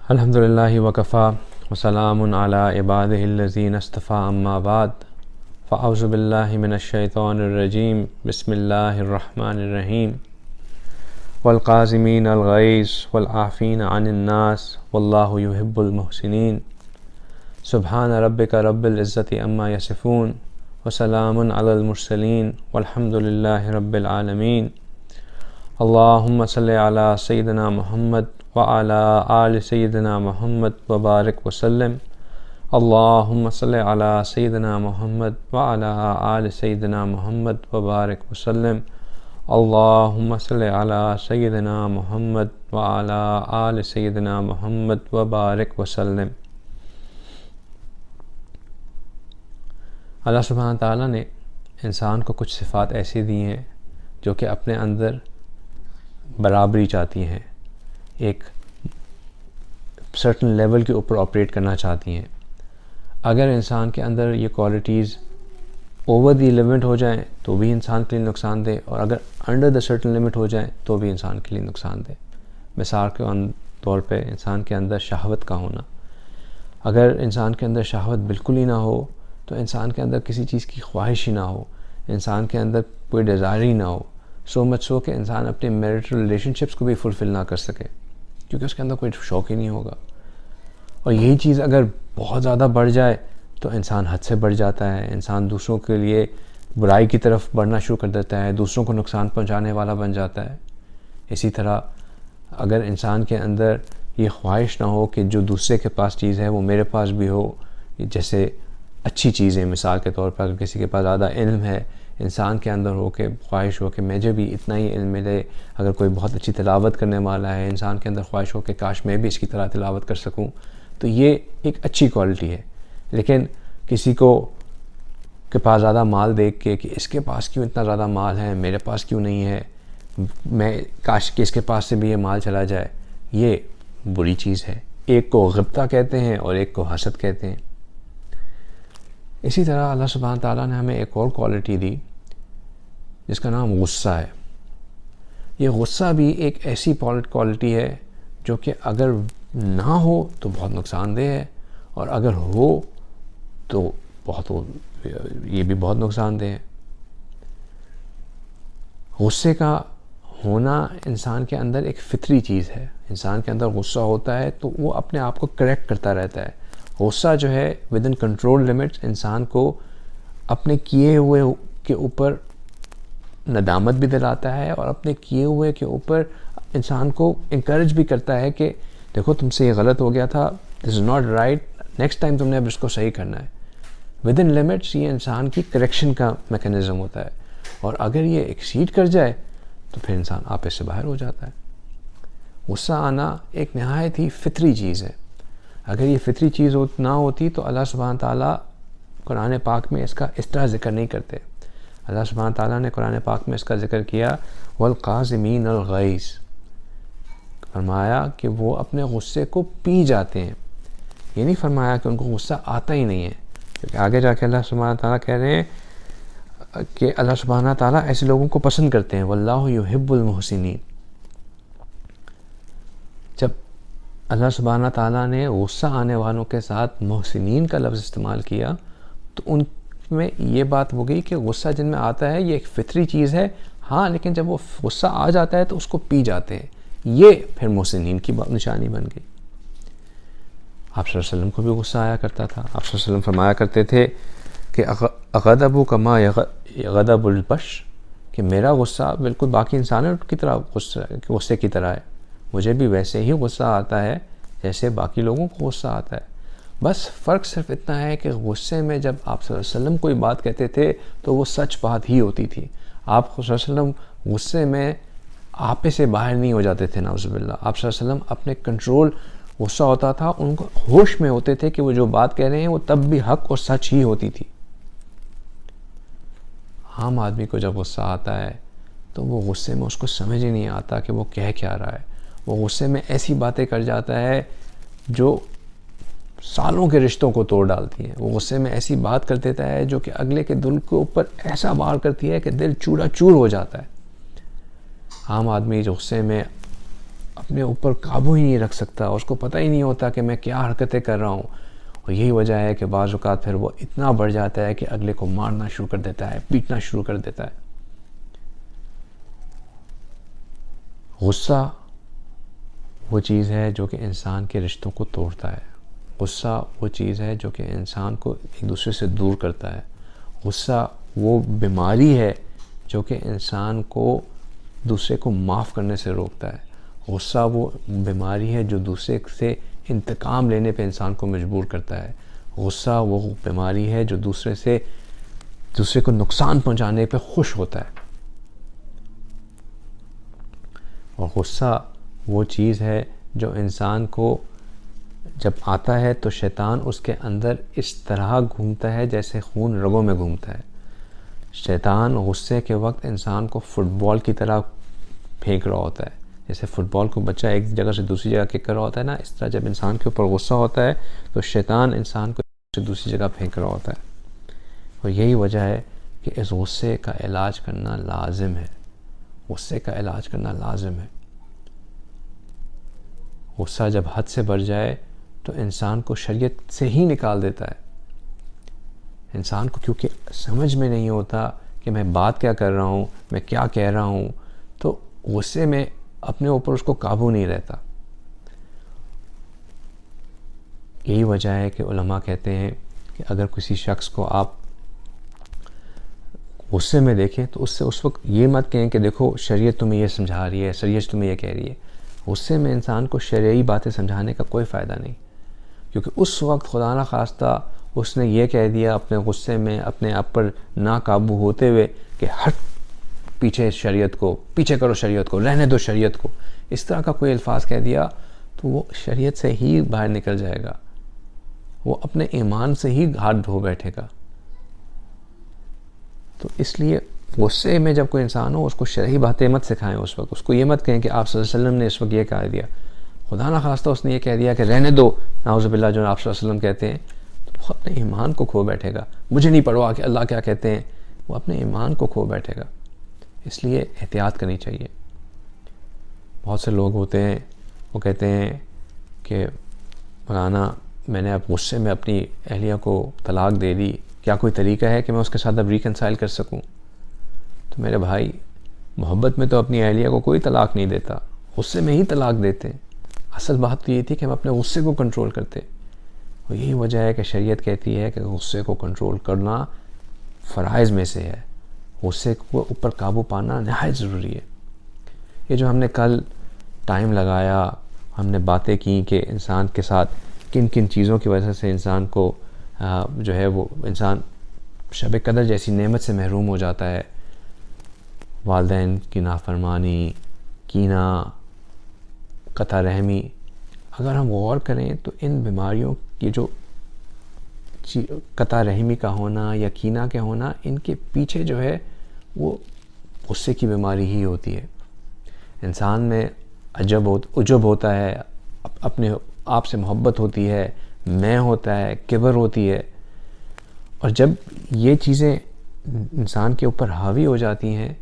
الحمد للہ وکفا وسلام علی عبادہ الذین اصطفیٰ اما بعد فاعوذ باللہ من الشیطان الرجیم بسم اللہ الرحمن الرحیم والقاظمین الغیظ والعافین عن الناس واللہ یحب المحسنین سبحان ربک رب العزت عما یصفون وسلام علی المرسلین والحمد للہ رب العالمین اللہم صلی علی سیدنا محمد وعلى آل سیدنا محمد وبارک وسلم اللہم صلی علی سیدنا محمد وعلى آل سیدنا محمد وبارک وسلم اللہم صلی علی سیدنا محمد وعلى آل سیدنا محمد وبارک وسلم۔ اللہ سبحانہ تعالیٰ نے انسان کو کچھ صفات ایسی دی ہیں جو کہ اپنے اندر برابری چاہتی ہیں، ایک سرٹن لیول کے اوپر آپریٹ کرنا چاہتی ہیں۔ اگر انسان کے اندر یہ کوالٹیز اوور دی لمٹ ہو جائیں تو بھی انسان کے لیے نقصان دہ، اور اگر انڈر دا سرٹن لمٹ ہو جائیں تو بھی انسان کے لیے نقصان دہ۔ مثال کے طور پہ انسان کے اندر شہوت کا ہونا، اگر انسان کے اندر شہوت بالکل ہی نہ ہو تو انسان کے اندر کسی چیز کی خواہش ہی نہ ہو، انسان کے اندر کوئی ڈیزائر ہی نہ ہو، سو مچ سو کہ انسان اپنے میرٹل ریلیشن شپس کو بھی فلفل نہ کر سکے کیونکہ اس کے اندر کوئی شوق ہی نہیں ہوگا۔ اور یہی چیز اگر بہت زیادہ بڑھ جائے تو انسان حد سے بڑھ جاتا ہے، انسان دوسروں کے لیے برائی کی طرف بڑھنا شروع کر دیتا ہے، دوسروں کو نقصان پہنچانے والا بن جاتا ہے۔ اسی طرح اگر انسان کے اندر یہ خواہش نہ ہو کہ جو دوسرے کے پاس چیز ہے وہ میرے پاس بھی ہو، جیسے اچھی چیزیں، مثال کے طور پر اگر کسی کے پاس زیادہ علم ہے، انسان کے اندر ہو کہ خواہش ہو کہ مجھے بھی اتنا ہی علم ملے، اگر کوئی بہت اچھی تلاوت کرنے والا ہے، انسان کے اندر خواہش ہو کہ کاش میں بھی اس کی طرح تلاوت کر سکوں، تو یہ ایک اچھی کوالٹی ہے۔ لیکن کسی کو کے پاس زیادہ مال دیکھ کے کہ اس کے پاس کیوں اتنا زیادہ مال ہے، میرے پاس کیوں نہیں ہے، میں کاش کہ اس کے پاس سے بھی یہ مال چلا جائے، یہ بری چیز ہے۔ ایک کو غبطہ کہتے ہیں اور ایک کو حسد کہتے ہیں۔ اسی طرح اللہ سبحانہ تعالیٰ نے ہمیں ایک اور کوالٹی دی جس کا نام غصہ ہے۔ یہ غصہ بھی ایک ایسی کوالٹی ہے جو کہ اگر نہ ہو تو بہت نقصان دہ ہے، اور اگر ہو تو یہ بھی بہت نقصان دہ ہے۔ غصے کا ہونا انسان کے اندر ایک فطری چیز ہے، انسان کے اندر غصہ ہوتا ہے تو وہ اپنے آپ کو کریکٹ کرتا رہتا ہے۔ غصہ جو ہے ود ان کنٹرول لمٹس انسان کو اپنے کیے ہوئے کے اوپر ندامت بھی دلاتا ہے، اور اپنے کیے ہوئے کے اوپر انسان کو انکریج بھی کرتا ہے کہ دیکھو تم سے یہ غلط ہو گیا تھا، this is not right, next time تم نے اب اس کو صحیح کرنا ہے۔ ود ان لمٹس یہ انسان کی کریکشن کا میکانزم ہوتا ہے، اور اگر یہ ایکسیڈ کر جائے تو پھر انسان آپے سے باہر ہو جاتا ہے۔ غصہ آنا ایک نہایت ہی فطری چیز ہے۔ اگر یہ فطری چیز نہ ہوتی تو اللہ سبحانہ تعالیٰ قرآن پاک میں اس کا اس طرح ذکر نہیں کرتے۔ اللہ سبحانہ تعالیٰ نے قرآن پاک میں اس کا ذکر کیا والقاظمین الغیظ، فرمایا کہ وہ اپنے غصے کو پی جاتے ہیں۔ یہ نہیں فرمایا کہ ان کو غصہ آتا ہی نہیں ہے، کیونکہ آگے جا کے اللہ سبحانہ تعالیٰ کہہ رہے ہیں کہ اللہ سبحانہ تعالیٰ ایسے لوگوں کو پسند کرتے ہیں، واللہ یحب المحسنین۔ جب اللہ سبحانہ تعالیٰ نے غصہ آنے والوں کے ساتھ محسنین کا لفظ استعمال کیا تو ان میں یہ بات ہو گئی کہ غصہ جن میں آتا ہے یہ ایک فطری چیز ہے، ہاں، لیکن جب وہ غصہ آ جاتا ہے تو اس کو پی جاتے ہیں، یہ پھر محسنین کی نشانی بن گئی۔ آپ صلی اللہ علیہ وسلم کو بھی غصہ آیا کرتا تھا، آپ صلی اللہ علیہ وسلم فرمایا کرتے تھے کہ غضب کما غضب البش، کہ میرا غصہ بالکل باقی انسانوں کی طرح غصے کی طرح ہے، مجھے بھی ویسے ہی غصہ آتا ہے جیسے باقی لوگوں کو غصہ آتا ہے۔ بس فرق صرف اتنا ہے کہ غصے میں جب آپ صلی اللہ علیہ وسلم کوئی بات کہتے تھے تو وہ سچ بات ہی ہوتی تھی، آپ صلی اللہ علیہ وسلم غصے میں آپے سے باہر نہیں ہو جاتے تھے، نعوذ باللہ۔ آپ صلی اللہ علیہ وسلم اپنے کنٹرول، غصہ ہوتا تھا ان کو ہوش میں ہوتے تھے کہ وہ جو بات کہہ رہے ہیں وہ تب بھی حق اور سچ ہی ہوتی تھی۔ عام آدمی کو جب غصہ آتا ہے تو وہ غصے میں اس کو سمجھ ہی نہیں آتا کہ وہ کہہ کیا رہا ہے، وہ غصے میں ایسی باتیں کر جاتا ہے جو سالوں کے رشتوں کو توڑ ڈالتی ہیں، وہ غصے میں ایسی بات کر دیتا ہے جو کہ اگلے کے دل کے اوپر ایسا وار کرتی ہے کہ دل چورا چور ہو جاتا ہے۔ عام آدمی جو غصے میں اپنے اوپر قابو ہی نہیں رکھ سکتا، اس کو پتہ ہی نہیں ہوتا کہ میں کیا حرکتیں کر رہا ہوں. اور یہی وجہ ہے کہ بعض اوقات پھر وہ اتنا بڑھ جاتا ہے کہ اگلے کو مارنا شروع کر دیتا ہے، پیٹنا شروع کر دیتا ہے. غصہ وہ چیز ہے جو کہ انسان کے رشتوں کو توڑتا ہے. غصہ وہ چیز ہے جو کہ انسان کو ایک دوسرے سے دور کرتا ہے. غصہ وہ بیماری ہے جو کہ انسان کو دوسرے کو معاف کرنے سے روکتا ہے. غصہ وہ بیماری ہے جو دوسرے سے انتقام لینے پہ انسان کو مجبور کرتا ہے. غصہ وہ بیماری ہے جو دوسرے کو نقصان پہنچانے پہ خوش ہوتا ہے. اور غصہ وہ چیز ہے جو انسان کو جب آتا ہے تو شیطان اس کے اندر اس طرح گھومتا ہے جیسے خون رگوں میں گھومتا ہے. شیطان غصے کے وقت انسان کو فٹ بال کی طرح پھینک رہا ہوتا ہے. جیسے فٹ بال کو بچہ ایک جگہ سے دوسری جگہ کک کر رہا ہوتا ہے نا، اس طرح جب انسان کے اوپر غصہ ہوتا ہے تو شیطان انسان کو دوسری جگہ پھینک رہا ہوتا ہے. اور یہی وجہ ہے کہ اس غصے کا علاج کرنا لازم ہے. غصے کا علاج کرنا لازم ہے. غصہ جب حد سے بڑھ جائے تو انسان کو شریعت سے ہی نکال دیتا ہے. انسان کو کیونکہ سمجھ میں نہیں ہوتا کہ میں بات کیا کر رہا ہوں، میں کیا کہہ رہا ہوں، تو غصے میں اپنے اوپر اس کو قابو نہیں رہتا. یہی وجہ ہے کہ علماء کہتے ہیں کہ اگر کسی شخص کو آپ غصے میں دیکھیں تو اس سے اس وقت یہ مت کہیں کہ دیکھو شریعت تمہیں یہ سمجھا رہی ہے، شریعت تمہیں یہ کہہ رہی ہے. غصے میں انسان کو شرعی باتیں سمجھانے کا کوئی فائدہ نہیں، کیونکہ اس وقت خدا نہ خواستہ اس نے یہ کہہ دیا اپنے غصے میں اپنے آپ پر ناقابو ہوتے ہوئے کہ ہٹ پیچھے شریعت کو، پیچھے کرو شریعت کو، رہنے دو شریعت کو. اس طرح کا کوئی الفاظ کہہ دیا تو وہ شریعت سے ہی باہر نکل جائے گا، وہ اپنے ایمان سے ہی ہاتھ دھو بیٹھے گا. تو اس لیے غصے میں جب کوئی انسان ہو اس کو شرعی باتیں مت سکھائیں. اس وقت اس کو یہ مت کہیں کہ آپ صلی اللہ علیہ وسلم نے اس وقت یہ کہہ دیا. خدا نہ خواستہ اس نے یہ کہہ دیا کہ رہنے دو، نعوذ باللہ، جو آپ صلی اللہ علیہ وسلم کہتے ہیں، تو وہ اپنے ایمان کو کھو بیٹھے گا. مجھے نہیں پرواہ کہ اللہ کیا کہتے ہیں، وہ اپنے ایمان کو کھو بیٹھے گا. اس لیے احتیاط کرنی چاہیے. بہت سے لوگ ہوتے ہیں وہ کہتے ہیں کہ مولانا میں نے اب غصے میں اپنی اہلیہ کو طلاق دے دی، کیا کوئی طریقہ ہے کہ میں اس کے ساتھ اب ریکنسائل کر سکوں؟ تو میرے بھائی، محبت میں تو اپنی اہلیہ کو کوئی طلاق نہیں دیتا، غصے میں ہی طلاق دیتے ہیں. اصل بات تو یہ تھی کہ ہم اپنے غصے کو کنٹرول کرتے. اور یہی وجہ ہے کہ شریعت کہتی ہے کہ غصے کو کنٹرول کرنا فرائض میں سے ہے. غصے کو اوپر قابو پانا نہایت ضروری ہے. یہ جو ہم نے کل ٹائم لگایا، ہم نے باتیں کی کہ انسان کے ساتھ کن کن چیزوں کی وجہ سے انسان کو جو ہے وہ انسان شب قدر جیسی نعمت سے محروم ہو جاتا ہے. والدین کی نافرمانی، کینہ، قطع رحمی. اگر ہم غور کریں تو ان بیماریوں کی جو قطع رحمی کا ہونا یا کینہ کے ہونا، ان کے پیچھے جو ہے وہ غصے کی بیماری ہی ہوتی ہے. انسان میں عجب ہوتا ہے، اپنے آپ سے محبت ہوتی ہے، میں ہوتا ہے، کبر ہوتی ہے. اور جب یہ چیزیں انسان کے اوپر حاوی ہو جاتی ہیں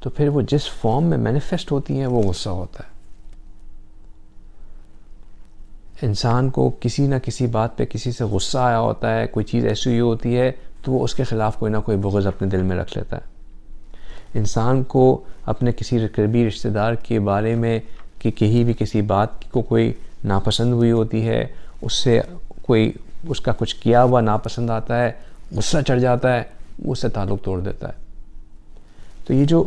تو پھر وہ جس فارم میں مینیفیسٹ ہوتی ہیں وہ غصہ ہوتا ہے. انسان کو کسی نہ کسی بات پہ کسی سے غصہ آیا ہوتا ہے، کوئی چیز ایسی ہوتی ہے تو وہ اس کے خلاف کوئی نہ کوئی بغض اپنے دل میں رکھ لیتا ہے. انسان کو اپنے کسی قریبی رشتہ دار کے بارے میں کہ کہیں بھی کسی بات کو کوئی ناپسند ہوئی ہوتی ہے، اس سے کوئی اس کا کچھ کیا ہوا ناپسند آتا ہے، غصہ چڑھ جاتا ہے، وہ اس سے تعلق توڑ دیتا ہے. تو یہ جو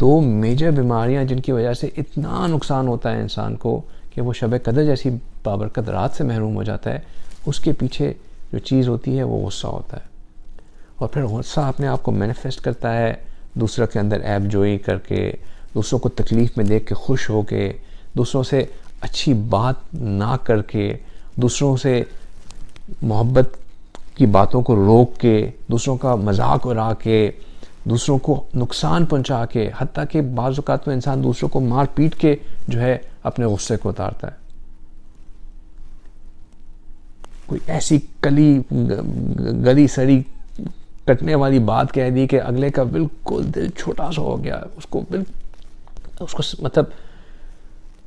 دو میجر بیماریاں جن کی وجہ سے اتنا نقصان ہوتا ہے انسان کو کہ وہ شب قدر جیسی بابرکت رات سے محروم ہو جاتا ہے، اس کے پیچھے جو چیز ہوتی ہے وہ غصہ ہوتا ہے. اور پھر غصہ اپنے آپ کو مینیفیسٹ کرتا ہے دوسروں کے اندر عیب جوئی کر کے، دوسروں کو تکلیف میں دیکھ کے خوش ہو کے، دوسروں سے اچھی بات نہ کر کے، دوسروں سے محبت کی باتوں کو روک کے، دوسروں کا مذاق اڑا کے، دوسروں کو نقصان پہنچا کے، حتیٰ کہ بعض اوقات میں انسان دوسروں کو مار پیٹ کے جو ہے اپنے غصے کو اتارتا ہے. کوئی ایسی گلی سڑی کٹنے والی بات کہہ دی کہ اگلے کا بالکل دل چھوٹا سا ہو گیا، اس کو مطلب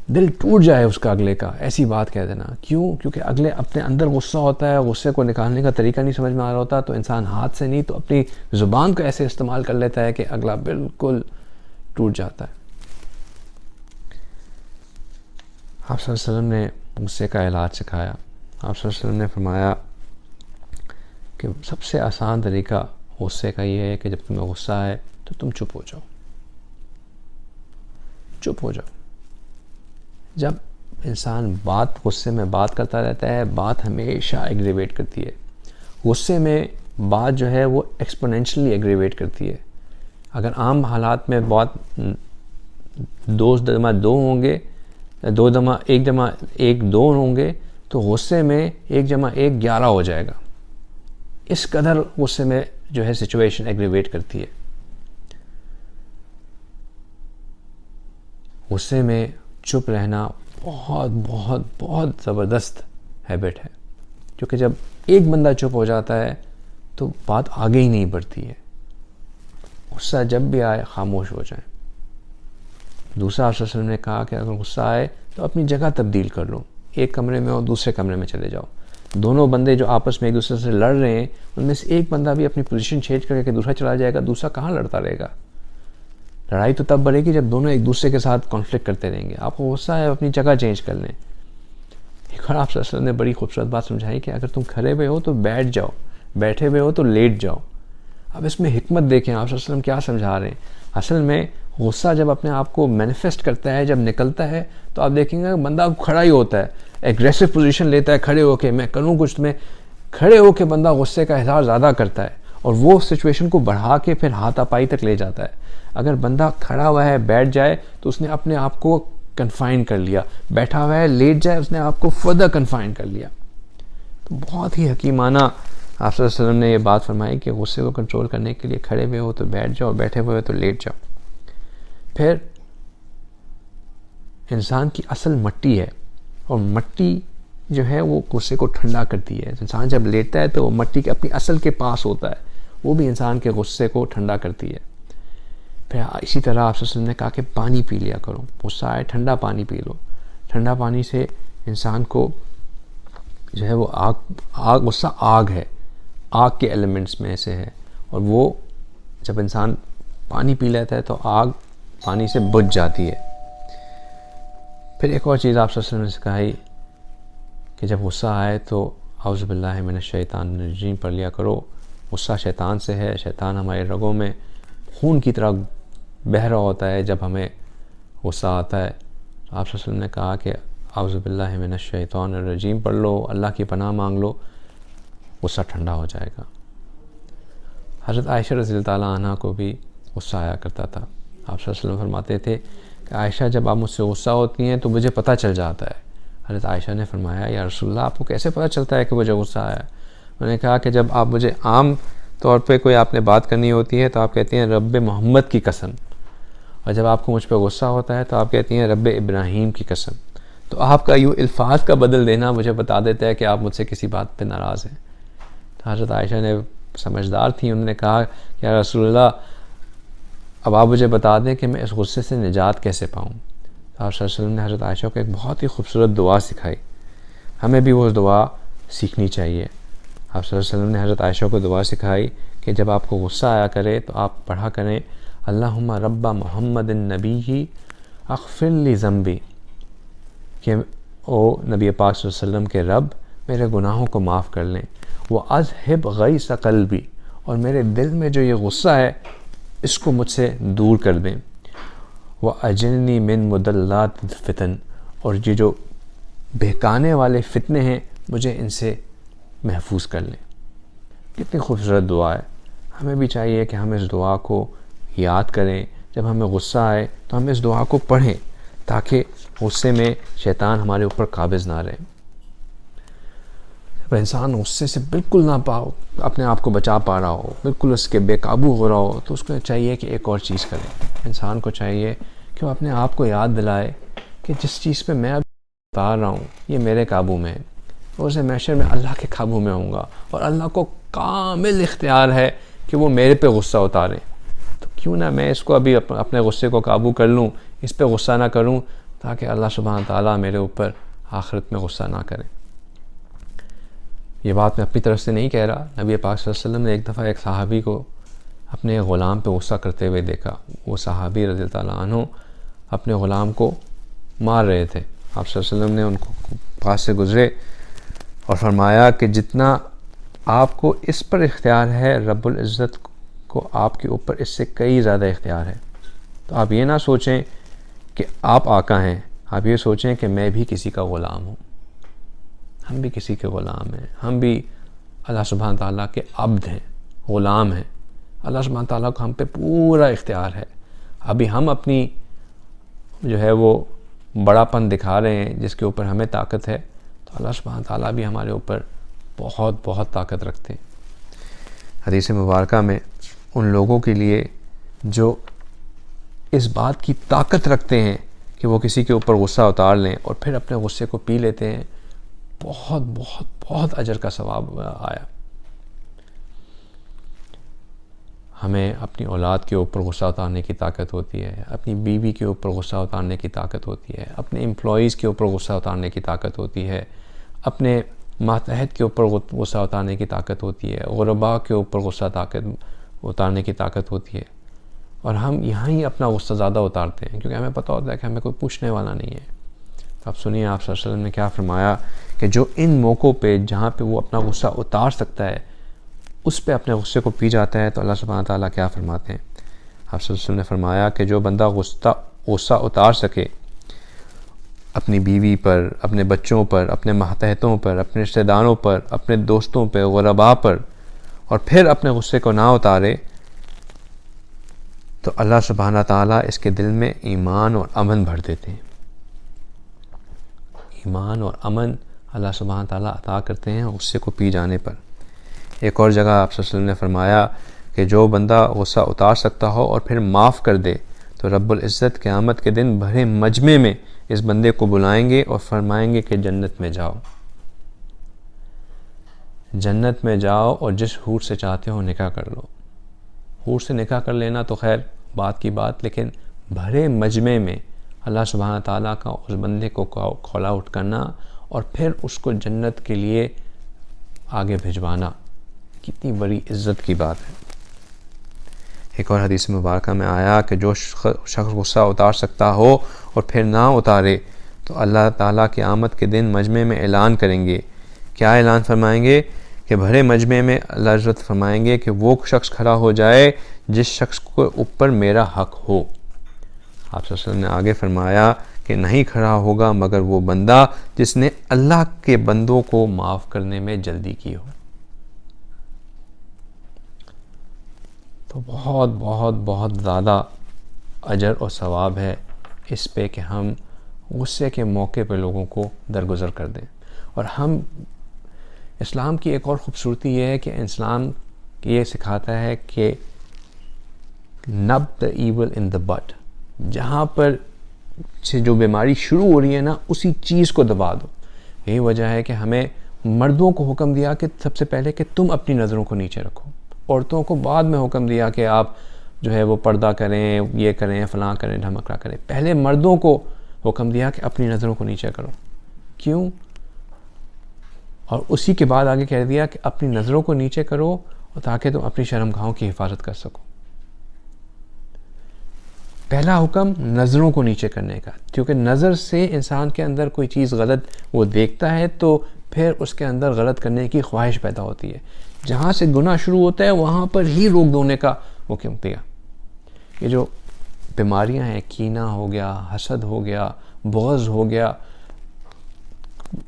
دل ٹوٹ جائے اس کا اگلے کا، ایسی بات کہہ دینا. کیوں؟ کیونکہ اگلے اپنے اندر غصہ ہوتا ہے، غصے کو نکالنے کا طریقہ نہیں سمجھ میں آ رہا ہوتا، تو انسان ہاتھ سے نہیں تو اپنی زبان کو ایسے استعمال کر لیتا ہے کہ اگلا بالکل ٹوٹ جاتا ہے. آپ صلی اللہ علیہ وسلم نے غصے کا علاج سکھایا. آپ صلی اللہ علیہ وسلم نے فرمایا کہ سب سے آسان طریقہ غصے کا یہ ہے کہ جب تمہیں غصہ آئے تو تم چپ ہو جاؤ، چپ ہو جاؤ. جب انسان غصے میں بات کرتا رہتا ہے، بات ہمیشہ ایگریویٹ کرتی ہے. غصے میں بات جو ہے وہ ایکسپونینشلی ایگریویٹ کرتی ہے. اگر عام حالات میں بات 2 ہوں گے، 1 ہوں گے، تو غصے میں 1 11 ہو جائے گا. اس قدر غصے میں جو ہے سچویشن ایگریویٹ کرتی ہے. غصے میں چپ رہنا بہت بہت بہت زبردست ہیبٹ ہے، کیونکہ جب ایک بندہ چپ ہو جاتا ہے تو بات آگے ہی نہیں بڑھتی ہے. غصہ جب بھی آئے خاموش ہو جائیں. دوسرا آپ صلی اللہ علیہ وسلم نے کہا کہ اگر غصہ آئے تو اپنی جگہ تبدیل کر لو. ایک کمرے میں ہو، دوسرے کمرے میں چلے جاؤ. دونوں بندے جو آپس میں ایک دوسرے سے لڑ رہے ہیں، ان میں سے ایک بندہ بھی اپنی پوزیشن چینج کر کے دوسرا چلا جائے گا، دوسرا کہاں لڑتا رہے گا؟ لڑائی تو تب بڑھے گی جب دونوں ایک دوسرے کے ساتھ کانفلکٹ کرتے رہیں گے. آپ کو غصہ ہے، اپنی جگہ چینج کر لیں. ایک بار آپ صلی اللہ علیہ وسلم نے بڑی خوبصورت بات سمجھائی کہ اگر تم کھڑے ہوئے ہو تو بیٹھ جاؤ، بیٹھے ہوئے ہو تو لیٹ جاؤ. اب اس میں حکمت دیکھیں آپ صلی اللہ علیہ وسلم کیا سمجھا رہے ہیں. اصل میں غصہ جب اپنے آپ کو مینیفیسٹ کرتا ہے، جب نکلتا ہے، تو آپ دیکھیں گے بندہ کھڑا ہی ہوتا ہے، ایگریسو پوزیشن لیتا ہے کھڑے ہو کے، میں کروں کچھ. میں کھڑے ہو کے بندہ غصے کا اظہار زیادہ کرتا ہے اور وہ سچویشن کو بڑھا کے پھر ہاتھا پائی تک لے جاتا ہے. اگر بندہ کھڑا ہوا ہے، بیٹھ جائے، تو اس نے اپنے آپ کو کنفائن کر لیا. بیٹھا ہوا ہے، لیٹ جائے، اس نے آپ کو فردر کنفائن کر لیا. تو بہت ہی حکیمانہ آپ صلی اللہ علیہ وسلم نے یہ بات فرمائی کہ غصے کو کنٹرول کرنے کے لیے کھڑے ہوئے ہو تو بیٹھ جاؤ، بیٹھے ہوئے ہو تو لیٹ جاؤ. پھر انسان کی اصل مٹی ہے، اور مٹی جو ہے وہ غصے کو ٹھنڈا کرتی ہے. انسان جب لیٹتا ہے تو وہ مٹی کے اپنی اصل کے پاس ہوتا ہے، وہ بھی انسان کے غصے کو ٹھنڈا کرتی ہے. پھر اسی طرح آپ صلی اللہ علیہ وسلم نے کہا کہ پانی پی لیا کرو. غصہ آئے ٹھنڈا پانی پی لو. ٹھنڈا پانی سے انسان کو جو ہے وہ غصہ آگ ہے، آگ کے ایلیمنٹس میں سے ہے، اور وہ جب انسان پانی پی لیتا ہے تو آگ پانی سے بجھ جاتی ہے. پھر ایک اور چیز آپ صلی اللہ علیہ وسلم نے سکھائی کہ جب غصہ آئے تو اعوذ باللہ من الشیطان الرجیم پڑھ لیا کرو. غصہ شیطان سے ہے، شیطان ہمارے رگوں میں خون کی طرح بہہ رہا ہوتا ہے جب ہمیں غصہ آتا ہے. آپ صلی اللہ علیہ وسلم نے کہا کہ اعوذ باللہ من الشیطان الرجیم پڑھ لو، اللہ کی پناہ مانگ لو، غصہ ٹھنڈا ہو جائے گا. حضرت عائشہ رضی اللہ تعالیٰ عنہ کو بھی غصہ آیا کرتا تھا. آپ صلی اللہ علیہ وسلم فرماتے تھے کہ عائشہ جب آپ مجھ سے غصہ ہوتی ہیں تو مجھے پتہ چل جاتا ہے. حضرت عائشہ نے فرمایا یا رسول اللہ آپ کو کیسے پتہ چلتا ہے کہ مجھے غصہ آیا؟ میں نے کہا کہ جب آپ مجھے عام طور پہ کوئی آپ نے بات کرنی ہوتی ہے تو آپ کہتی ہیں رب محمد کی قسم، اور جب آپ کو مجھ پہ غصہ ہوتا ہے تو آپ کہتی ہیں رب ابراہیم کی قسم. تو آپ کا یوں الفاظ کا بدل دینا مجھے بتا دیتا ہے کہ آپ مجھ سے کسی بات پہ ناراض ہیں. تو حضرت عائشہ نے سمجھدار تھی، انہوں نے کہا کہ یا رسول اللہ اب آپ مجھے بتا دیں کہ میں اس غصے سے نجات کیسے پاؤں. تو آپ صلی اللہ علیہ وسلم نے حضرت عائشہ کو ایک بہت ہی خوبصورت دعا سکھائی. ہمیں بھی وہ دعا سیکھنی چاہیے. آپ صلی اللہ علیہ وسلم نے حضرت عائشہ کو دعا سکھائی کہ جب آپ کو غصہ آیا کرے تو آپ پڑھا کریں اللہم رب محمد النبی اغفر لی ذنبی، کہ او نبی پاک صلی اللہ علیہ وسلم کے رب میرے گناہوں کو معاف کر لیں. وَأَذْهِبْ غَيْظَ قَلْبِي، اور میرے دل میں جو یہ غصہ ہے اس کو مجھ سے دور کر دیں. وَأَجِرْنِي مِن مُضَلَّاتِ الْفِتَنِ، اور یہ جو بہکانے والے فتنے ہیں مجھے ان سے محفوظ کر لیں. کتنی خوبصورت دعا ہے. ہمیں بھی چاہیے کہ ہم اس دعا کو یاد کریں. جب ہمیں غصہ آئے تو ہم اس دعا کو پڑھیں تاکہ غصے میں شیطان ہمارے اوپر قابض نہ رہے. جب انسان غصے سے بالکل نہ اپنے آپ کو بچا پا رہا ہو، بالکل اس کے بے قابو ہو رہا ہو، تو اس کو چاہیے کہ ایک اور چیز کرے. انسان کو چاہیے کہ وہ اپنے آپ کو یاد دلائے کہ جس چیز پہ میں اب بتا رہا ہوں یہ میرے قابو میں ہے، اور اسے محشر میں اللہ کے قابو میں ہوں گا، اور اللہ کو کامل اختیار ہے کہ وہ میرے پہ غصہ اتارے. تو کیوں نہ میں اس کو ابھی اپنے غصے کو قابو کر لوں، اس پہ غصہ نہ کروں، تاکہ اللہ سبحانہ تعالیٰ میرے اوپر آخرت میں غصہ نہ کریں۔ یہ بات میں اپنی طرف سے نہیں کہہ رہا، نبی پاک صلی اللہ علیہ وسلم نے ایک دفعہ ایک صحابی کو اپنے غلام پہ غصہ کرتے ہوئے دیکھا۔ وہ صحابی رضی اللہ تعالیٰ عنہ اپنے غلام کو مار رہے تھے۔ آپ صلی اللہ علیہ وسلم نے ان کو پاس سے گزرے اور فرمایا کہ جتنا آپ کو اس پر اختیار ہے، رب العزت کو آپ کے اوپر اس سے کئی زیادہ اختیار ہے۔ تو آپ یہ نہ سوچیں کہ آپ آقا ہیں، آپ یہ سوچیں کہ میں بھی کسی کا غلام ہوں، ہم بھی کسی کے غلام ہیں، ہم بھی اللہ سبحانہ تعالیٰ کے عبد ہیں، غلام ہیں۔ اللہ سبحانہ تعالیٰ کو ہم پہ پورا اختیار ہے۔ ابھی ہم اپنی جو ہے وہ بڑا پن دکھا رہے ہیں جس کے اوپر ہمیں طاقت ہے، تو اللہ سبحانہ تعالیٰ بھی ہمارے اوپر بہت بہت طاقت رکھتے ہیں۔ حدیث مبارکہ میں ان لوگوں کے لیے جو اس بات کی طاقت رکھتے ہیں کہ وہ کسی کے اوپر غصہ اتار لیں اور پھر اپنے غصے کو پی لیتے ہیں، بہت بہت بہت اجر کا ثواب آیا۔ ہمیں اپنی اولاد کے اوپر غصہ اتارنے کی طاقت ہوتی ہے، اپنی بیوی کے اوپر غصہ اتارنے کی طاقت ہوتی ہے، اپنے امپلائیز کے اوپر غصہ اتارنے کی طاقت ہوتی ہے، اپنے ماتحت کے اوپر غصہ اتارنے کی طاقت ہوتی ہے، غرباء کے اوپر غصہ اتارنے کی طاقت ہوتی ہے، اور ہم یہاں ہی اپنا غصہ زیادہ اتارتے ہیں کیونکہ ہمیں پتہ ہوتا ہے کہ ہمیں کوئی پوچھنے والا نہیں ہے۔ تو آپ سنیے آپ صلی اللہ علیہ وسلم نے کیا فرمایا کہ جو ان موقعوں پہ جہاں پہ وہ اپنا غصہ اتار سکتا ہے اس پہ اپنے غصے کو پی جاتا ہے، تو اللہ سبحانہ تعالیٰ کیا فرماتے ہیں؟ آپ صلی اللہ علیہ وسلم نے فرمایا کہ جو بندہ غصہ اتار سکے اپنی بیوی پر، اپنے بچوں پر، اپنے ماتحتوں پر، اپنے رشتہ داروں پر، اپنے دوستوں پہ، غرباء پر، اور پھر اپنے غصے کو نہ اتارے، تو اللہ سبحانہ تعالیٰ اس کے دل میں ایمان اور امن بھر دیتے ہیں۔ ایمان اور امن اللہ سبحانہ تعالیٰ عطا کرتے ہیں غصے کو پی جانے پر۔ ایک اور جگہ آپ صلی اللہ علیہ وسلم نے فرمایا کہ جو بندہ غصہ اتار سکتا ہو اور پھر معاف کر دے، تو رب العزت قیامت کے دن بھرے مجمع میں اس بندے کو بلائیں گے اور فرمائیں گے کہ جنت میں جاؤ، جنت میں جاؤ اور جس حور سے چاہتے ہو نکاح کر لو۔ حور سے نکاح کر لینا تو خیر بات کی بات، لیکن بھرے مجمع میں اللہ سبحانہ تعالیٰ کا اس بندے کو کال آؤٹ کرنا اور پھر اس کو جنت کے لیے آگے بھجوانا، کتنی بڑی عزت کی بات ہے۔ ایک اور حدیث مبارکہ میں آیا کہ جو شخص غصہ اتار سکتا ہو اور پھر نہ اتارے، تو اللہ تعالیٰ قیامت کے دن مجمع میں اعلان کریں گے۔ کیا اعلان فرمائیں گے؟ کہ بھرے مجمع میں اللہ حضرت فرمائیں گے کہ وہ شخص کھڑا ہو جائے جس شخص کو اوپر میرا حق ہو۔ آپ صلی اللہ علیہ وسلم نے آگے فرمایا کہ نہیں کھڑا ہوگا مگر وہ بندہ جس نے اللہ کے بندوں کو معاف کرنے میں جلدی کی ہو۔ تو بہت بہت بہت زیادہ اجر اور ثواب ہے اس پہ کہ ہم غصے کے موقع پہ لوگوں کو درگزر کر دیں۔ اور ہم اسلام کی ایک اور خوبصورتی یہ ہے کہ اسلام یہ سکھاتا ہے کہ nub the evil in the bit, جہاں پر سے جو بیماری شروع ہو رہی ہے نا اسی چیز کو دبا دو۔ یہی وجہ ہے کہ ہمیں مردوں کو حکم دیا کہ سب سے پہلے کہ تم اپنی نظروں کو نیچے رکھو، عورتوں کو بعد میں حکم دیا کہ آپ جو ہے وہ پردہ کریں، یہ کریں، فلاں کریں، ڈھمکڑا کریں۔ پہلے مردوں کو حکم دیا کہ اپنی نظروں کو نیچے کرو۔ کیوں؟ اور اسی کے بعد آگے کہہ دیا کہ اپنی نظروں کو نیچے کرو اور تاکہ تم اپنی شرمگاہوں کی حفاظت کر سکو۔ پہلا حکم نظروں کو نیچے کرنے کا، کیونکہ نظر سے انسان کے اندر کوئی چیز غلط وہ دیکھتا ہے تو پھر اس کے اندر غلط کرنے کی خواہش پیدا ہوتی ہے۔ جہاں سے گناہ شروع ہوتا ہے وہاں پر ہی روک دونے کا حکم دیا۔ یہ جو بیماریاں ہیں، کینہ ہو گیا، حسد ہو گیا، بغض ہو گیا،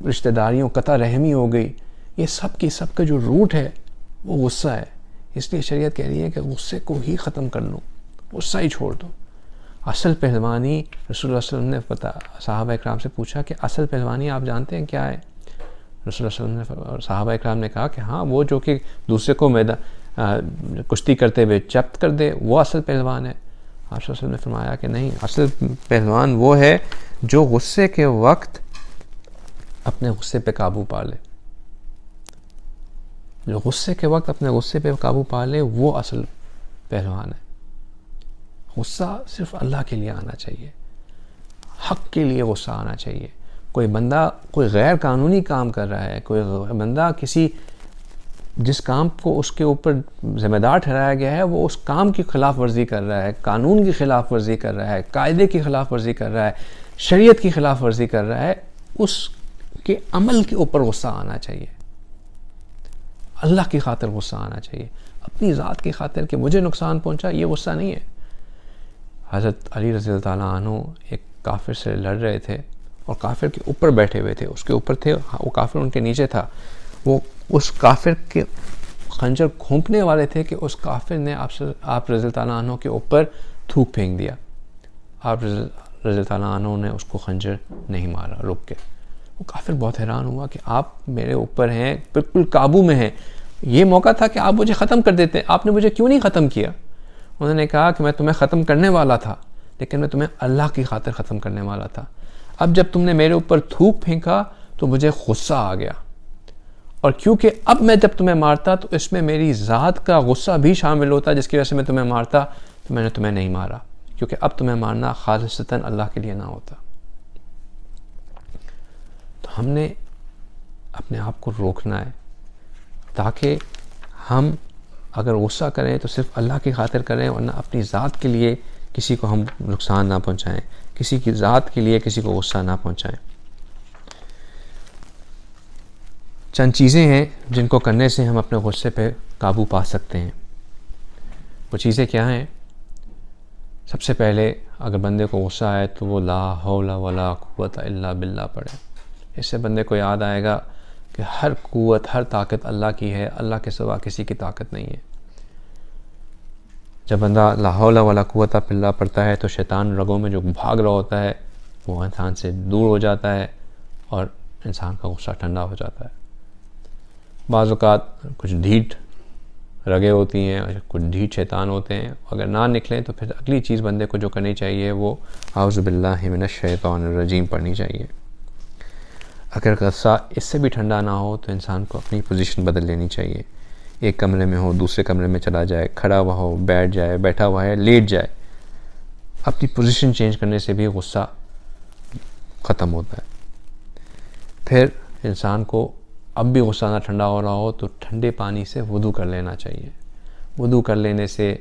رشتہ داریوں قطع رحمی ہو گئی، یہ سب کی سب کا جو روٹ ہے وہ غصہ ہے۔ اس لیے شریعت کہہ رہی ہے کہ غصے کو ہی ختم کر لو، غصہ ہی چھوڑ دو۔ اصل پہلوانی رسول اللہ صلی اللہ علیہ وسلم نے صحابہ اکرام سے پوچھا کہ اصل پہلوانی آپ جانتے ہیں کیا ہے؟ رسول اللہ صلی اللہ علیہ وسلم نے صحابہ اکرام نے کہا کہ ہاں، وہ جو کہ دوسرے کو کشتی کرتے ہوئے چپت کر دے، وہ اصل پہلوان ہے۔ آپ صلی اللہ علیہ وسلم نے فرمایا کہ نہیں، اصل پہلوان وہ ہے جو غصے کے وقت اپنے غصے پہ قابو پا لے، جو غصے کے وقت اپنے غصے پہ قابو پا لے وہ اصل پہلوان ہے۔ غصہ صرف اللہ کے لیے آنا چاہیے۔ حق کے لیے غصہ آنا چاہیے. کوئی بندہ کوئی غیر قانونی کام کر رہا ہے, کوئی بندہ کسی جس کام کو اس کے اوپر ذمہ دار ٹھہرایا گیا ہے وہ اس کام کی خلاف ورزی کر رہا ہے, قانون کی خلاف ورزی کر رہا ہے, قاعدے کی خلاف ورزی کر رہا ہے, شریعت کی خلاف ورزی کر رہا ہے, اس کے عمل کے اوپر غصہ آنا چاہیے. اللہ کی خاطر غصہ آنا چاہیے. اپنی ذات کی خاطر کہ مجھے نقصان پہنچا, یہ غصہ نہیں ہے. حضرت علی رضی اللہ تعالیٰ عنہ ایک کافر سے لڑ رہے تھے اور کافر کے اوپر بیٹھے ہوئے تھے, اس کے اوپر تھے, وہ کافر ان کے نیچے تھا. وہ اس کافر کے خنجر کھونپنے والے تھے کہ اس کافر نے آپ رضی اللہ تعالیٰ عنہ کے اوپر تھوک پھینک دیا. آپ رضی اللہ تعالیٰ عنہ نے اس کو خنجر نہیں مارا, رک کے. وہ کافر بہت حیران ہوا کہ آپ میرے اوپر ہیں, بالکل قابو میں ہیں, یہ موقع تھا کہ آپ مجھے ختم کر دیتے, آپ نے مجھے کیوں نہیں ختم کیا؟ انہوں نے کہا کہ میں تمہیں ختم کرنے والا تھا, لیکن میں تمہیں اللہ کی خاطر ختم کرنے والا تھا. اب جب تم نے میرے اوپر تھوک پھینکا تو مجھے غصہ آ گیا, اور کیونکہ اب میں جب تمہیں مارتا تو اس میں میری ذات کا غصہ بھی شامل ہوتا جس کی وجہ سے میں تمہیں مارتا, تو میں نے تمہیں نہیں مارا, کیونکہ اب تمہیں مارنا خالصتاً اللہ کے لیے نہ ہوتا. تو ہم نے اپنے آپ کو روکنا ہے تاکہ ہم اگر غصہ کریں تو صرف اللہ کی خاطر کریں, ورنہ اپنی ذات کے لیے کسی کو ہم نقصان نہ پہنچائیں, کسی کی ذات کے لیے کسی کو غصہ نہ پہنچائیں. چند چیزیں ہیں جن کو کرنے سے ہم اپنے غصے پہ قابو پا سکتے ہیں. وہ چیزیں کیا ہیں؟ سب سے پہلے اگر بندے کو غصہ آئے تو وہ لا حول ولا قوت الا باللہ پڑھے. اس سے بندے کو یاد آئے گا کہ ہر قوت ہر طاقت اللہ کی ہے, اللہ کے سوا کسی کی طاقت نہیں ہے. جب بندہ لا حول ولا قوت الا باللہ پڑھتا ہے تو شیطان رگوں میں جو بھاگ رہا ہوتا ہے وہ انسان سے دور ہو جاتا ہے اور انسان کا غصہ ٹھنڈا ہو جاتا ہے. بعض اوقات کچھ ڈھیٹ رگیں ہوتی ہیں, کچھ ڈھیٹ شیطان ہوتے ہیں, اگر نہ نکلیں تو پھر اگلی چیز بندے کو جو کرنی چاہیے وہ اعوذ باللہ من الشیطان الرجیم پڑھنی چاہیے. اگر غصہ اس سے بھی ٹھنڈا نہ ہو تو انسان کو اپنی پوزیشن بدل لینی چاہیے. ایک کمرے میں ہو دوسرے کمرے میں چلا جائے, کھڑا ہوا ہو بیٹھ جائے, بیٹھا ہوا ہے لیٹ جائے. اپنی پوزیشن چینج کرنے سے بھی غصہ ختم ہوتا ہے. پھر انسان کو اب بھی غصہ نہ ٹھنڈا ہو رہا ہو تو ٹھنڈے پانی سے وضو کر لینا چاہیے. وضو کر لینے سے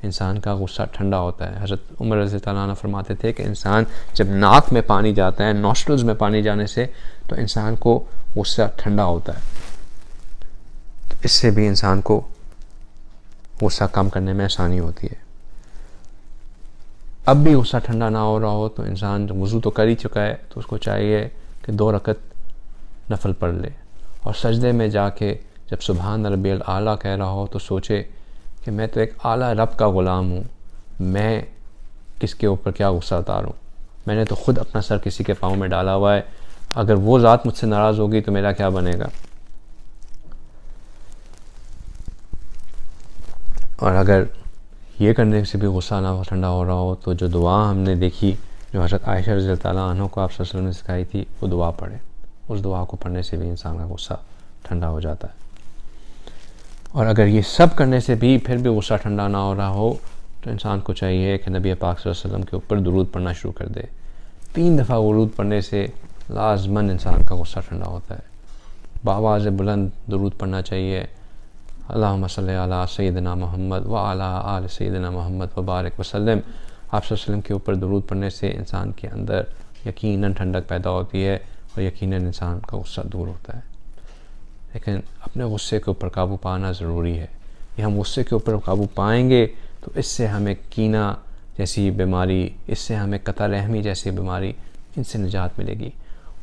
انسان کا غصہ ٹھنڈا ہوتا ہے. حضرت عمر رضی اللہ عنہ فرماتے تھے کہ انسان جب ناک میں پانی جاتا ہے, نوسٹرلز میں پانی جانے سے, تو انسان کو غصہ ٹھنڈا ہوتا ہے. تو اس سے بھی انسان کو غصہ کم کرنے میں آسانی ہوتی ہے. اب بھی غصہ ٹھنڈا نہ ہو رہا ہو تو انسان وضو تو کر ہی چکا ہے تو اس کو چاہیے کہ 2 رکعت نفل پڑھ لے, اور سجدے میں جا کے جب سبحان ربی الاعلیٰ کہہ رہا ہو تو سوچے کہ میں تو ایک اعلیٰ رب کا غلام ہوں, میں کس کے اوپر کیا غصہ اتاروں, میں نے تو خود اپنا سر کسی کے پاؤں میں ڈالا ہوا ہے, اگر وہ ذات مجھ سے ناراض ہوگی تو میرا کیا بنے گا. اور اگر یہ کرنے سے بھی غصہ نہ ٹھنڈا ہو رہا ہو تو جو دعا ہم نے دیکھی جو حضرت عائشہ رضی اللہ تعالیٰ عنہ کو آپ صلی اللہ علیہ وسلم نے سکھائی تھی, وہ دعا پڑھیں. اس دعا کو پڑھنے سے بھی انسان کا غصہ ٹھنڈا ہو جاتا ہے. اور اگر یہ سب کرنے سے بھی پھر بھی غصہ ٹھنڈا نہ ہو رہا ہو تو انسان کو چاہیے کہ نبی پاک صلی اللہ علیہ وسلم کے اوپر درود پڑھنا شروع کر دے. 3 دفعہ درود پڑھنے سے لازماً انسان کا غصہ ٹھنڈا ہوتا ہے. بآواز بلند درود پڑھنا چاہیے. اللہم صلی علی سیدنا محمد وعلی آل سیدنا محمد وبارک وسلم. آپ صلی اللہ علیہ وسلم کے اوپر درود پڑھنے سے انسان کے اندر یقیناً ٹھنڈک پیدا ہوتی ہے اور یقیناً انسان کا غصہ دور ہوتا ہے. لیکن اپنے غصے کے اوپر قابو پانا ضروری ہے. یہ ہم غصے کے اوپر قابو پائیں گے تو اس سے ہمیں کینہ جیسی بیماری, اس سے ہمیں قطع رحمی جیسی بیماری, ان سے نجات ملے گی.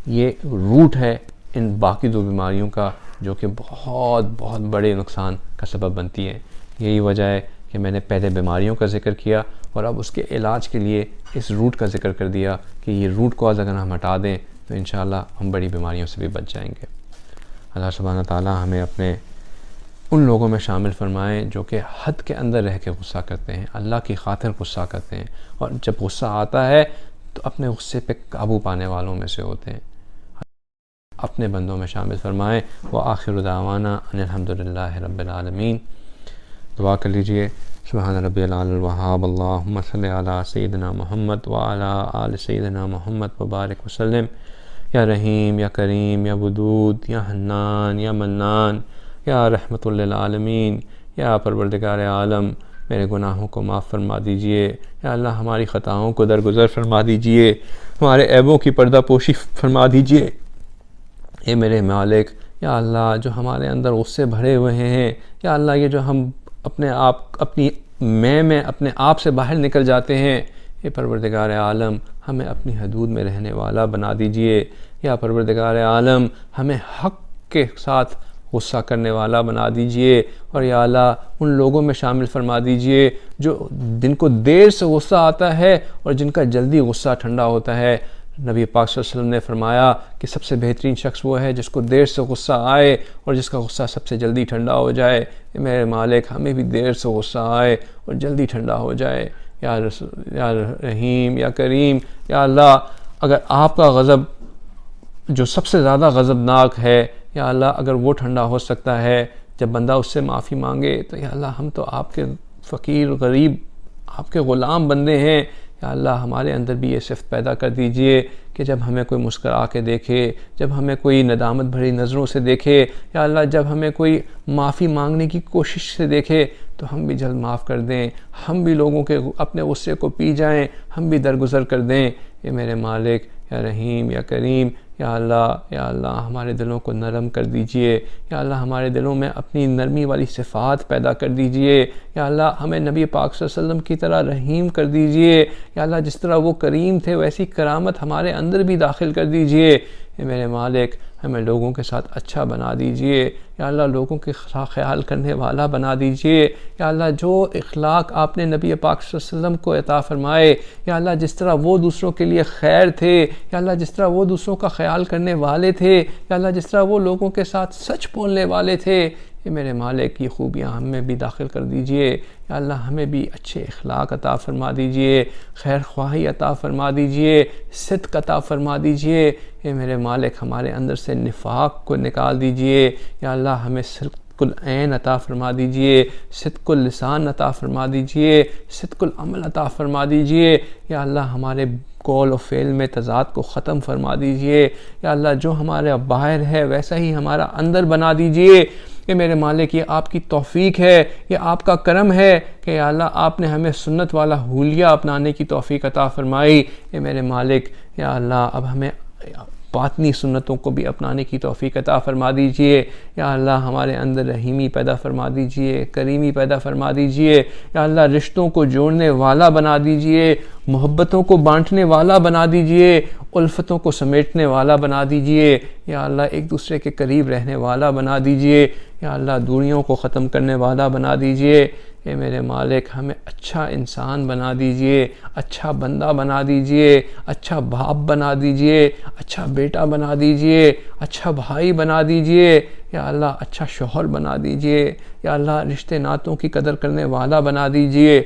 یہ روٹ ہے ان باقی 2 بیماریوں کا جو کہ بہت بہت بڑے نقصان کا سبب بنتی ہیں. یہی وجہ ہے کہ میں نے پہلے بیماریوں کا ذکر کیا اور اب اس کے علاج کے لیے اس روٹ کا ذکر کر دیا کہ یہ روٹ کو اگر ہم ہٹا دیں تو انشاءاللہ ہم بڑی بیماریوں سے بھی بچ جائیں گے. اللہ سبحانہ تعالیٰ ہمیں اپنے ان لوگوں میں شامل فرمائیں جو کہ حد کے اندر رہ کے غصہ کرتے ہیں, اللہ کی خاطر غصہ کرتے ہیں, اور جب غصہ آتا ہے تو اپنے غصے پہ قابو پانے والوں میں سے ہوتے ہیں. اپنے بندوں میں شامل فرمائیں. وآخر دعوانا ان الحمد للہ رب العالمین. دعا کر لیجئے. سبحان ربی العلی الوہاب اللہم صلی علی سیدنا محمد وعلی آل سیدنا محمد وبارک وسلم۔ یا رحیم یا کریم یا ودود یا حنان یا منان یا رحمت للعالمین، یا پروردگار عالم میرے گناہوں کو معاف فرما دیجئے، یا اللہ ہماری خطاؤں کو درگزر فرما دیجئے، ہمارے عیبوں کی پردہ پوشی فرما دیجئے۔ اے میرے مالک، یا اللہ جو ہمارے اندر غصے بھرے ہوئے ہیں، یا اللہ یہ جو ہم اپنی میں اپنے آپ سے باہر نکل جاتے ہیں، اے پروردگار عالم ہمیں اپنی حدود میں رہنے والا بنا دیجئے، یا پروردگار عالم ہمیں حق کے ساتھ غصہ کرنے والا بنا دیجئے، اور یا اللہ ان لوگوں میں شامل فرما دیجئے جن کو دیر سے غصہ آتا ہے اور جن کا جلدی غصہ ٹھنڈا ہوتا ہے۔ نبی پاک صلی اللہ علیہ وسلم نے فرمایا کہ سب سے بہترین شخص وہ ہے جس کو دیر سے غصہ آئے اور جس کا غصہ سب سے جلدی ٹھنڈا ہو جائے۔ میرے مالک ہمیں بھی دیر سے غصہ آئے اور جلدی ٹھنڈا ہو جائے، یا رحیم یا کریم۔ یا اللہ اگر آپ کا غضب جو سب سے زیادہ غضبناک ہے، یا اللہ اگر وہ ٹھنڈا ہو سکتا ہے جب بندہ اس سے معافی مانگے، تو یا اللہ ہم تو آپ کے فقیر غریب آپ کے غلام بندے ہیں، یا اللہ ہمارے اندر بھی یہ صفت پیدا کر دیجئے کہ جب ہمیں کوئی مسکرا کے دیکھے، جب ہمیں کوئی ندامت بھری نظروں سے دیکھے، یا اللہ جب ہمیں کوئی معافی مانگنے کی کوشش سے دیکھے تو ہم بھی جلد معاف کر دیں، ہم بھی لوگوں کے اپنے غصے کو پی جائیں، ہم بھی درگزر کر دیں۔ اے میرے مالک یا رحیم یا کریم، یا اللہ ہمارے دلوں کو نرم کر دیجئے، یا اللہ ہمارے دلوں میں اپنی نرمی والی صفات پیدا کر دیجئے، یا اللہ ہمیں نبی پاک صلی اللہ علیہ وسلم کی طرح رحیم کر دیجئے، یا اللہ جس طرح وہ کریم تھے ویسی کرامت ہمارے اندر بھی داخل کر دیجئے۔ اے میرے مالک ہمیں لوگوں کے ساتھ اچھا بنا دیجئے، یا اللہ لوگوں کے خیال کرنے والا بنا دیجئے، یا اللہ جو اخلاق آپ نے نبی پاک صلی اللہ علیہ وسلم کو عطا فرمائے، یا اللہ جس طرح وہ دوسروں کے لیے خیر تھے، یا اللہ جس طرح وہ دوسروں کا خیال کرنے والے تھے، یا اللہ جس طرح وہ لوگوں کے ساتھ سچ بولنے والے تھے، یہ میرے مالک یہ خوبیاں ہم میں بھی داخل کر دیجئے، یا اللہ ہمیں بھی اچھے اخلاق عطا فرما دیجئے، خیر خواہی عطا فرما دیجئے، صدق عطا فرما دیجئے۔ اے میرے مالک ہمارے اندر سے نفاق کو نکال دیجئے، یا اللہ ہمیں صدق العین عطا فرما دیجئے، صدق اللسان عطا فرما دیجئے، صدق العمل عطا فرما دیجئے، یا اللہ ہمارے قول و فعل میں تضاد کو ختم فرما دیجئے، یا اللہ جو ہمارا باہر ہے ویسا ہی ہمارا اندر بنا دیجئے۔ یہ میرے مالک یہ آپ کی توفیق ہے، یہ آپ کا کرم ہے کہ یا اللہ آپ نے ہمیں سنت والا حلیہ اپنانے کی توفیق عطا فرمائی۔ یہ میرے مالک یا اللہ اب ہمیں باطنی سنتوں کو بھی اپنانے کی توفیق عطا فرما دیجئے، یا اللہ ہمارے اندر رحیمی پیدا فرما دیجئے، کریمی پیدا فرما دیجئے، یا اللہ رشتوں کو جوڑنے والا بنا دیجئے، محبتوں کو بانٹنے والا بنا دیجئے، الفتوں کو سمیٹنے والا بنا دیجئے، یا اللہ ایک دوسرے کے قریب رہنے والا بنا دیجئے، یا اللہ دوریوں کو ختم کرنے والا بنا دیجئے۔ اے میرے مالک ہمیں اچھا انسان بنا دیجئے، اچھا بندہ بنا دیجئے، اچھا باپ بنا دیجئے، اچھا بیٹا بنا دیجئے، اچھا بھائی بنا دیجئے، یا اللہ اچھا شوہر بنا دیجئے، یا اللہ رشتے ناتوں کی قدر کرنے والا بنا دیجئے،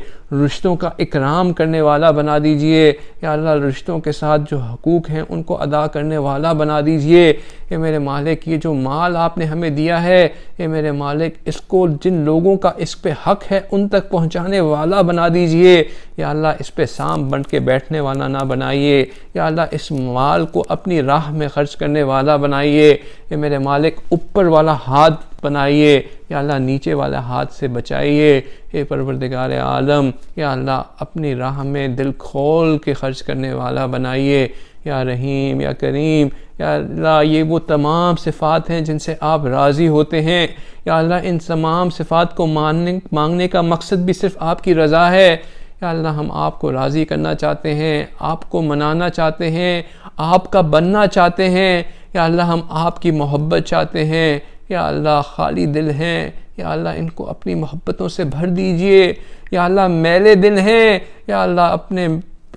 رشتوں کا اکرام کرنے والا بنا دیجئے، یا اللہ رشتوں کے ساتھ جو حقوق ہیں ان کو ادا کرنے والا بنا دیجئے۔ اے میرے مالک یہ جو مال آپ نے ہمیں دیا ہے، اے میرے مالک اس کو جن لوگوں کا اس پہ حق ہے ان تک پہنچانے والا بنا دیجئے، یا اللہ اس پہ سام بن کے بیٹھنے والا نہ بنائیے، یا اللہ اس مال کو اپنی راہ میں خرچ کرنے والا بنائیے۔ اے میرے مالک اوپر والا ہاتھ بنائیے، یا اللہ نیچے والے ہاتھ سے بچائیے۔ اے پروردگار عالم یا اللہ اپنی راہ میں دل کھول کے خرچ کرنے والا بنائیے، یا رحیم یا کریم، یا اللہ یہ وہ تمام صفات ہیں جن سے آپ راضی ہوتے ہیں، یا اللہ ان تمام صفات کو مانگنے کا مقصد بھی صرف آپ کی رضا ہے۔ یا اللہ ہم آپ کو راضی کرنا چاہتے ہیں، آپ کو منانا چاہتے ہیں، آپ کا بننا چاہتے ہیں، یا اللہ ہم آپ کی محبت چاہتے ہیں، یا اللہ خالی دل ہیں، یا اللہ ان کو اپنی محبتوں سے بھر دیجئے، یا اللہ میلے دل ہیں، یا اللہ اپنے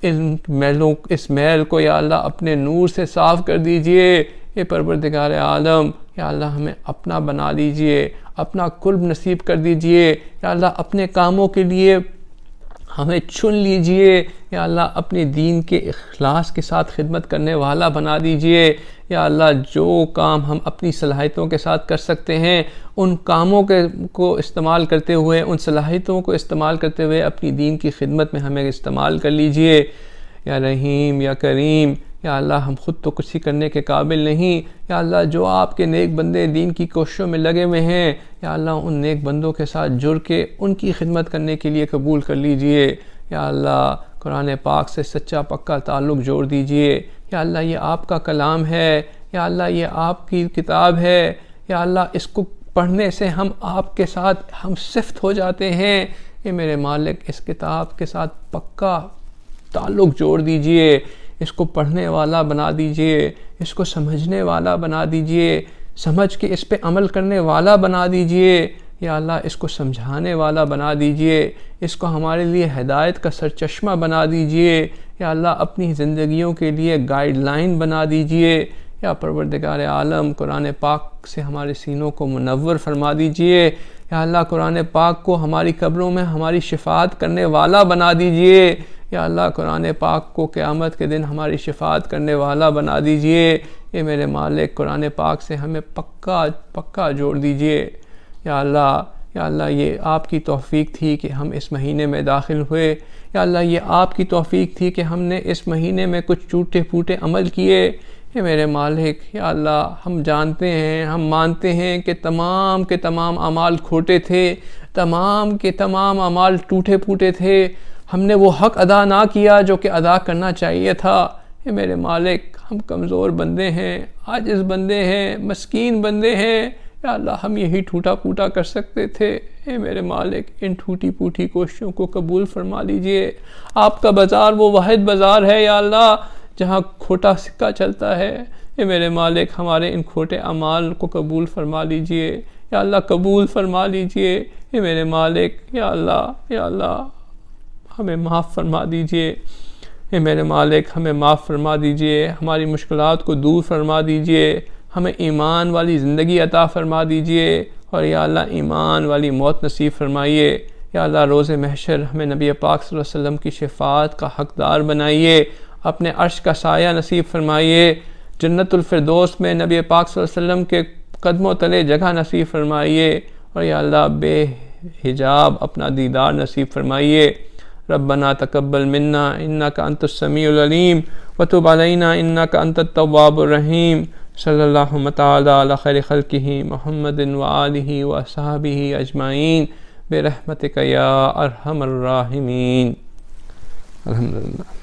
اس میل کو یا اللہ اپنے نور سے صاف کر دیجئے۔ اے پروردگار عالم یا اللہ ہمیں اپنا بنا لیجئے، اپنا قرب نصیب کر دیجئے، یا اللہ اپنے کاموں کے لیے ہمیں چن لیجئے یا اللہ، اپنے دین کے اخلاص کے ساتھ خدمت کرنے والا بنا دیجئے یا اللہ۔ جو کام ہم اپنی صلاحیتوں کے ساتھ کر سکتے ہیں، ان کاموں کو استعمال کرتے ہوئے، ان صلاحیتوں کو استعمال کرتے ہوئے اپنی دین کی خدمت میں ہمیں استعمال کر لیجئے یا رحیم یا کریم یا اللہ۔ ہم خود تو کچھ ہی کرنے کے قابل نہیں یا اللہ، جو آپ کے نیک بندے دین کی کوششوں میں لگے ہوئے ہیں یا اللہ، ان نیک بندوں کے ساتھ جڑ کے ان کی خدمت کرنے کے لیے قبول کر لیجئے یا اللہ۔ قرآن پاک سے سچا پکا تعلق جوڑ دیجئے یا اللہ۔ یہ آپ کا کلام ہے یا اللہ، یہ آپ کی کتاب ہے یا اللہ۔ اس کو پڑھنے سے ہم آپ کے ساتھ ہم صفت ہو جاتے ہیں۔ یہ میرے مالک، اس کتاب کے ساتھ پکا تعلق جوڑ دیجئے، اس کو پڑھنے والا بنا دیجئے، اس کو سمجھنے والا بنا دیجئے، سمجھ کے اس پہ عمل کرنے والا بنا دیجئے یا اللہ۔ اس کو سمجھانے والا بنا دیجئے، اس کو ہمارے لیے ہدایت کا سرچشمہ بنا دیجئے یا اللہ۔ اپنی زندگیوں کے لیے گائیڈ لائن بنا دیجئے یا پروردگار عالم۔ قرآن پاک سے ہمارے سینوں کو منور فرما دیجئے یا اللہ۔ قرآن پاک کو ہماری قبروں میں ہماری شفاعت کرنے والا بنا دیجئے یا اللہ۔ قرآن پاک کو قیامت کے دن ہماری شفاعت کرنے والا بنا دیجئے۔ یہ میرے مالک، قرآن پاک سے ہمیں پکا جوڑ دیجئے یا اللہ۔ یا اللہ، یہ آپ کی توفیق تھی کہ ہم اس مہینے میں داخل ہوئے یا اللہ۔ یہ آپ کی توفیق تھی کہ ہم نے اس مہینے میں کچھ ٹوٹے پھوٹے عمل کیے۔ یہ میرے مالک یا اللہ، ہم جانتے ہیں، ہم مانتے ہیں کہ تمام کے تمام اعمال کھوٹے تھے، تمام کے تمام اعمال ٹوٹے پھوٹے تھے۔ ہم نے وہ حق ادا نہ کیا جو کہ ادا کرنا چاہیے تھا۔ اے میرے مالک، ہم کمزور بندے ہیں، عاجز بندے ہیں، مسکین بندے ہیں یا اللہ۔ ہم یہی ٹوٹا پھوٹا کر سکتے تھے۔ اے میرے مالک، ان ٹوٹی پھوٹی کوششوں کو قبول فرما لیجئے۔ آپ کا بازار وہ واحد بازار ہے یا اللہ جہاں کھوٹا سکہ چلتا ہے۔ اے میرے مالک، ہمارے ان کھوٹے اعمال کو قبول فرما لیجئے یا اللہ، قبول فرما لیجئے۔ اے میرے مالک یا اللہ، یا اللہ، ہمیں معاف فرما دیجئے۔ اے میرے مالک، ہمیں معاف فرما دیجئے، ہماری مشکلات کو دور فرما دیجئے، ہمیں ایمان والی زندگی عطا فرما دیجئے اور یا اللہ ایمان والی موت نصیب فرمائیے یا اللہ۔ روز محشر ہمیں نبی پاک صلی اللہ علیہ وسلم کی شفاعت کا حقدار بنائیے، اپنے عرش کا سایہ نصیب فرمائیے، جنت الفردوس میں نبی پاک صلی اللہ علیہ وسلم کے قدموں تلے جگہ نصیب فرمائیے اور یا اللہ بے حجاب اپنا دیدار نصیب فرمائیے۔ ربنا تقبل منا انک انت السمیع العلیم وتب علینا انک انت التواب الرحیم۔ صلی اللہ تعالی علی خیر خلقہ محمد وآلہ وصحبہ اجمعین برحمتک یا ارحم الراحمین۔ الحمدللہ۔